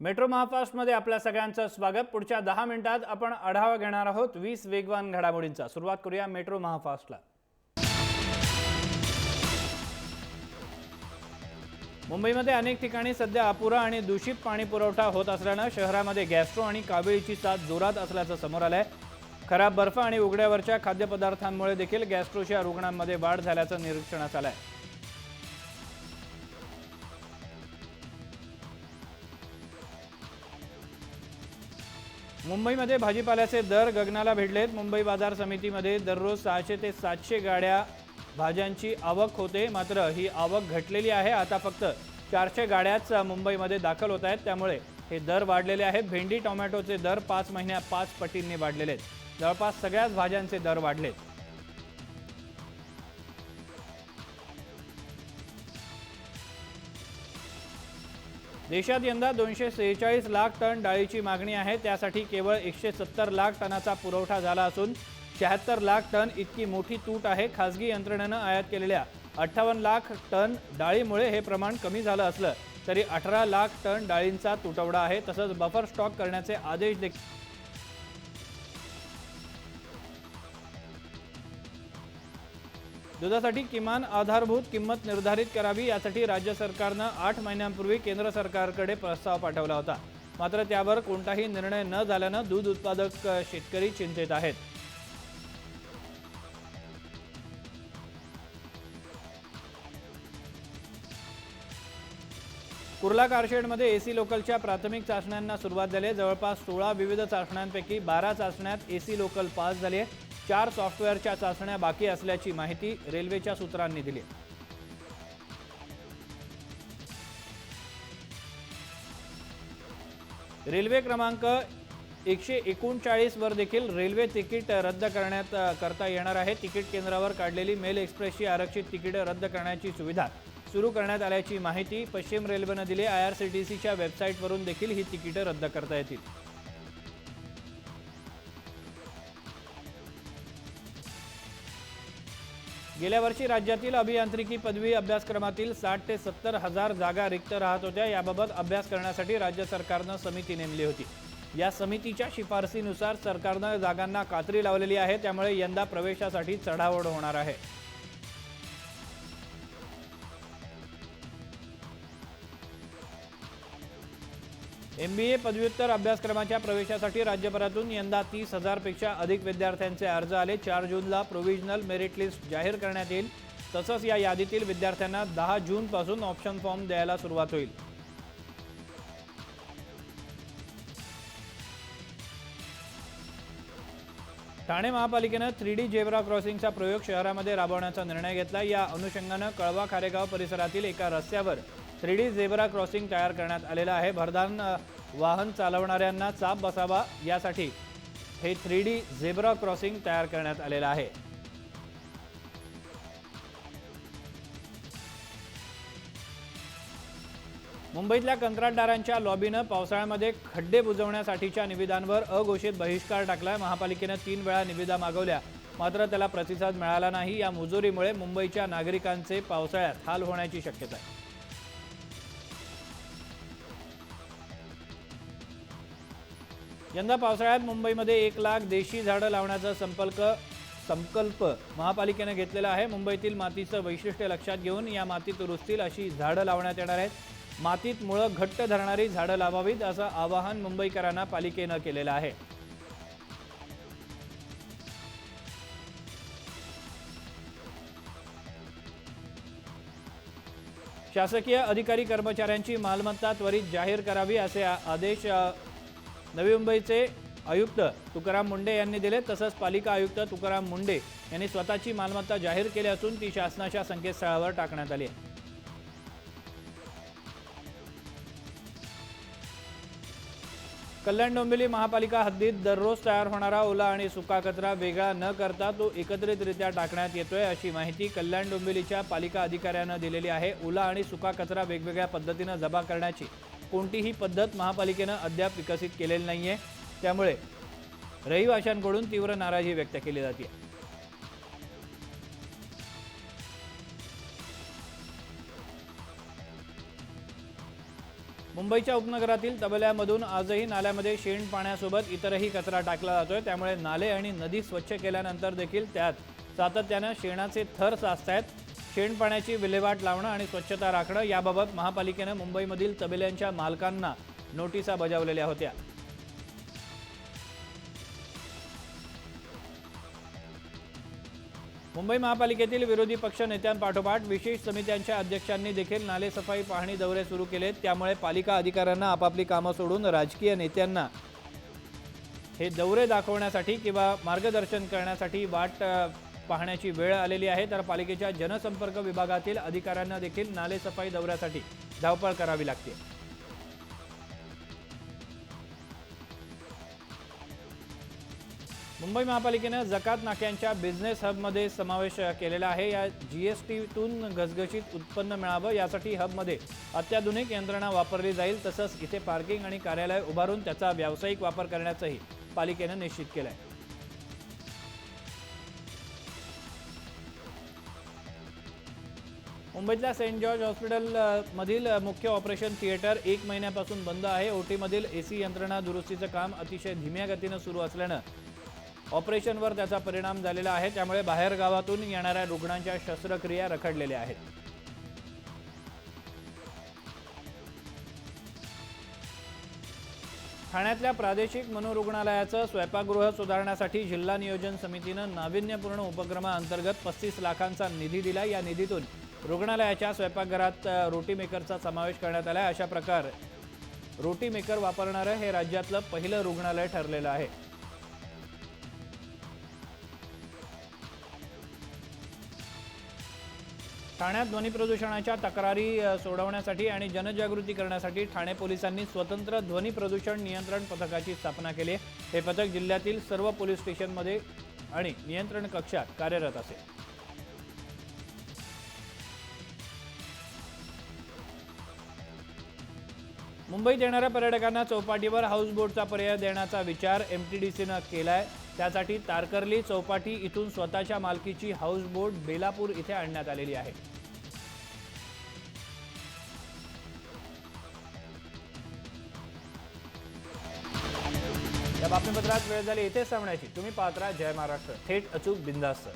Metro महाफास्टमध्ये आपल्या सगळ्यांचं स्वागत। पुढच्या 10 मिनिटात आपण आढावा घेणार आहोत 20 वेगवान घडामोडींचा। सुरुवात करूया मेट्रो महाफास्टला। मुंबईमध्ये अनेक ठिकाणी सध्या अपुरा आणि दूषित पाणी पुरवठा होत असल्याने शहरामध्ये गॅस्ट्रो आणि काविळीची साथ जोरात असल्याचं समोर आलंय। खराब बर्फ आणि उघड्यावरच्या खाद्यपदार्थांमुळे देखील गॅस्ट्रोच्या रुग्णांमध्ये वाढ झाल्याचं निरीक्षणात आलंय। मुंबईमध्ये भाजीपाल्याचे दर गगनाला भिडलेत। मुंबई बाजार समितीमध्ये दररोज 600 ते 700 गाड्या भाज्यांची आवक होते, मात्र ही आवक घटलेली आहे। आता फक्त 400 गाड्याच मुंबईमध्ये दाखल होत आहेत, त्यामुळे हे दर वाढलेले आहेत। भेंडी टोमॅटोचे दर 5 महिन्यात 5 पटींनी वाढलेले आहेत। जवळपास सगळ्याच भाज्यांचे दर वाढलेत। देशात यंदा 246 लाख टन डाळीची मागणी आहे। त्यासाठी केवळ 170 लाख टनाचा पुरवठा झाला असून 76 लाख टन इतकी मोठी तूट आहे। खासगी यंत्रणेने आयात केलेल्या 58 लाख टन डाळीमुळे हे प्रमाण कमी झालं असलं तरी 18 लाख टन डाळींचा तुटवडा आहे। तसंच बफर स्टॉक करण्याचे आदेश देखील दुधासाठी किमान आधारभूत किंमत निर्धारित करावी, यासाठी राज्य सरकारने 8 महिन्यांपूर्वी केंद्र सरकारकडे प्रस्ताव पाठवला होता, मात्र त्यावर कोणताही निर्णय न झाल्याने दूध उत्पादक शेतकरी चिंतेत आहेत। कुर्ला कारशेडमध्ये एसी लोकलच्या प्राथमिक चाचण्यांना सुरुवात झाली आहे। जवळपास 16 विविध चाचण्यांपैकी 12 चाचण्यात एसी लोकल पास झाली आहे। 4 सॉफ्टवेअरच्या चाचण्या बाकी असल्याची माहिती रेल्वेच्या सूत्रांनी दिली। रेल्वे क्रमांक 139 वर देखील रेल्वे तिकीट रद्द करता येणार आहे। तिकीट केंद्रावर काढलेली मेल एक्सप्रेसची आरक्षित तिकीटे रद्द करण्याची सुविधा सुरू करण्यात आल्याची माहिती पश्चिम रेल्वेने दिली। IRCTCच्या वेबसाईटवरून देखील ही तिकीटे रद्द करता येतील। गेल्या वर्षी राज्यातील अभियांत्रिकी पदवी अभ्यासक्रमातील 60 ते 70 हजार जागा रिक्त राहत होत्या। याबाबत अभ्यास करण्यासाठी राज्य सरकारने समिती नेमली होती। या समितीच्या शिफारसीनुसार सरकारने जागांना कात्री लावलेली आहे, त्यामुळे यंदा प्रवेशासाठी चढाओढ होणार आहे। MBA पदव्युत्तर अभ्यासक्रमाच्या प्रवेशासाठी राज्यभरातून यंदा 30,000 पेक्षा अधिक विद्यार्थ्यांचे अर्ज आले। 4 जूनला प्रोव्हिजनल मेरिट लिस्ट जाहीर करण्यात येईल। तसंच या यादीतील विद्यार्थ्यांना 10 जून पासून ऑप्शन फॉर्म द्यायला सुरुवात होईल। ठाणे महापालिकेने 3D झेब्रा क्रॉसिंगचा प्रयोग शहरामध्ये राबवण्याचा निर्णय घेतला। या अनुषंगाने कळवा खारेगाव परिसरातील एका रस्त्यावर 3D झेब्रा क्रॉसिंग तयार करण्यात आलेला आहे। भरधाव वाहन चालवणाऱ्यांना चाप बसावा यासाठी हे 3D झेब्रा क्रॉसिंग तयार करण्यात आलेला आहे। मुंबईतल्या कंत्राटदारांच्या लॉबीने पावसाळ्यामध्ये खड्डे बुजवण्यासाठीच्या निविदांवर अघोषित बहिष्कार टाकलाय। महापालिकेने 3 वेळा निविदा मागवल्या, मात्र त्याला प्रतिसाद मिळाला नाही। या मुजोरीमुळे मुंबईच्या नागरिकांचे पावसाळ्यात हाल होण्याची शक्यता आहे। यंदा पावसाळ्यात मुंबईमध्ये 1 लाख देशी झाडं लावण्याचा संकल्प महापालिकेने घेतलेला आहे। मुंबईतील मातीचं वैशिष्ट्य लक्षात घेऊन या मातीत रुजतील अशी झाडं लावण्यात येणार आहेत। मातीत मुळं घट्ट धरणारी झाडं लावावीत असं आवाहन मुंबईकरांना पालिकेने केलेलं आहे। शासकीय अधिकारी कर्मचाऱ्यांची मालमत्ता त्वरित जाहीर करावी असे आदेश नवी मुंबईचे आयुक्त तुकाराम मुंडे यांनी दिले। तसंच पालिका आयुक्त तुकाराम मुंडे यांनी स्वतःची मालमत्ता जाहीर केली असून ती शासनाच्या संकेतस्थळावर टाकण्यात आली आहे। कल्याण डोंबिवली महापालिका हद्दीत दररोज तयार होणारा ओला आणि सुका कचरा वेगळा न करता तो एकत्रितरित्या टाकण्यात येतोय अशी माहिती कल्याण डोंबिवलीच्या पालिका अधिकाऱ्याने दिलेली आहे। ओला आणि सुका कचरा वेगवेगळ्या पद्धतीने जमा करण्याची कोणतीही पद्धत महापालिकेने अद्याप विकसित केलेली नाहीये, त्यामुळे रहिवाशांकडून तीव्र नाराजी व्यक्त केली जाते। मुंबईच्या उपनगरातील तबेल्यामधून आजही नाल्यामध्ये शेण पाण्यासोबत इतरही कचरा टाकला जातोय। त्यामुळे नाले आणि नदी स्वच्छ केल्यानंतर देखील त्यात सातत्याने शेणाचे थर साचतायत। शेण पाण्याची विल्हेवाट लावणं आणि स्वच्छता राखणं याबाबत महापालिकेने मुंबईमधील तबेल्यांच्या मालकांना नोटिसा बजावलेल्या होत्या। मुंबई महापालिकेतील विरोधी पक्ष नेत्यांपाठोपाठ विशेष समित्यांच्या अध्यक्षांनी देखील नालेसफाई पाहणी दौरे सुरू केलेत। त्यामुळे पालिका अधिकाऱ्यांना आपापली कामं सोडून राजकीय नेत्यांना हे दौरे दाखवण्यासाठी किंवा मार्गदर्शन करण्यासाठी वाट पाहण्याची वेळ आलेली आहे। तर पालिकेच्या जनसंपर्क विभागातील अधिकाऱ्यांना देखील नालेसफाई दौऱ्यासाठी धावपळ करावी लागते। मुंबई महापालिकेने जकात नाक्यांच्या बिझनेस हबमध्ये समावेश केलेला आहे। या जीएसटीतून घसघशीत उत्पन्न मिळावं यासाठी हबमध्ये अत्याधुनिक यंत्रणा वापरली जाईल। तसंच इथे पार्किंग आणि कार्यालय उभारून त्याचा व्यावसायिक वापर करण्याचंही पालिकेने निश्चित केलं आहे। मुंबईतल्या सेंट जॉर्ज हॉस्पिटल मधील मुख्य ऑपरेशन थिएटर 1 महिन्यापासून बंद आहे। ओटी मधील एसी यंत्रणा दुरुस्तीचं काम अतिशय धीम्या गतीने सुरू असल्यानं ऑपरेशनवर त्याचा परिणाम झालेला आहे। त्यामुळे बाहेर गावातून येणाऱ्या रुग्णांच्या शस्त्रक्रिया रखडलेल्या आहेत। ठाण्यातल्या प्रादेशिक मनोरुग्णालयाचं स्वयंपाकगृह सुधारण्यासाठी जिल्हा नियोजन समितीनं नाविन्यपूर्ण उपक्रमाअंतर्गत 35 लाखांचा निधी दिला। या निधीतून रुग्णालयाच्या स्वयंपाकघरात रोटी मेकरचा समावेश करण्यात आला। अशा प्रकारे रोटी मेकर वापरणारं हे राज्यातलं पहिलं रुग्णालय ठरलेलं आहे। ठाण्यात ध्वनी प्रदूषणाच्या तक्रारी सोडवण्यासाठी आणि जनजागृती करण्यासाठी ठाणे पोलिसांनी स्वतंत्र ध्वनी प्रदूषण नियंत्रण पथकाची स्थापना केली आहे। हे पथक जिल्ह्यातील सर्व पोलीस स्टेशनमध्ये आणि नियंत्रण कक्षात कार्यरत असेल। मुंबईत येणाऱ्या पर्यटकांना चौपाटीवर हाऊसबोटचा पर्याय देण्याचा विचार एमटीडीसीनं केलाय। त्यासाठी तारकर्ली चौपाटी इथून स्वतःच्या मालकीची हाऊसबोट बेलापूर इथे आणण्यात आलेली आहे। या बातमीपत्रात वेळ झाली इथेच थांबण्याची। तुम्ही पाहत राहा जय महाराष्ट्र, थेट अचूक बिनधास्त।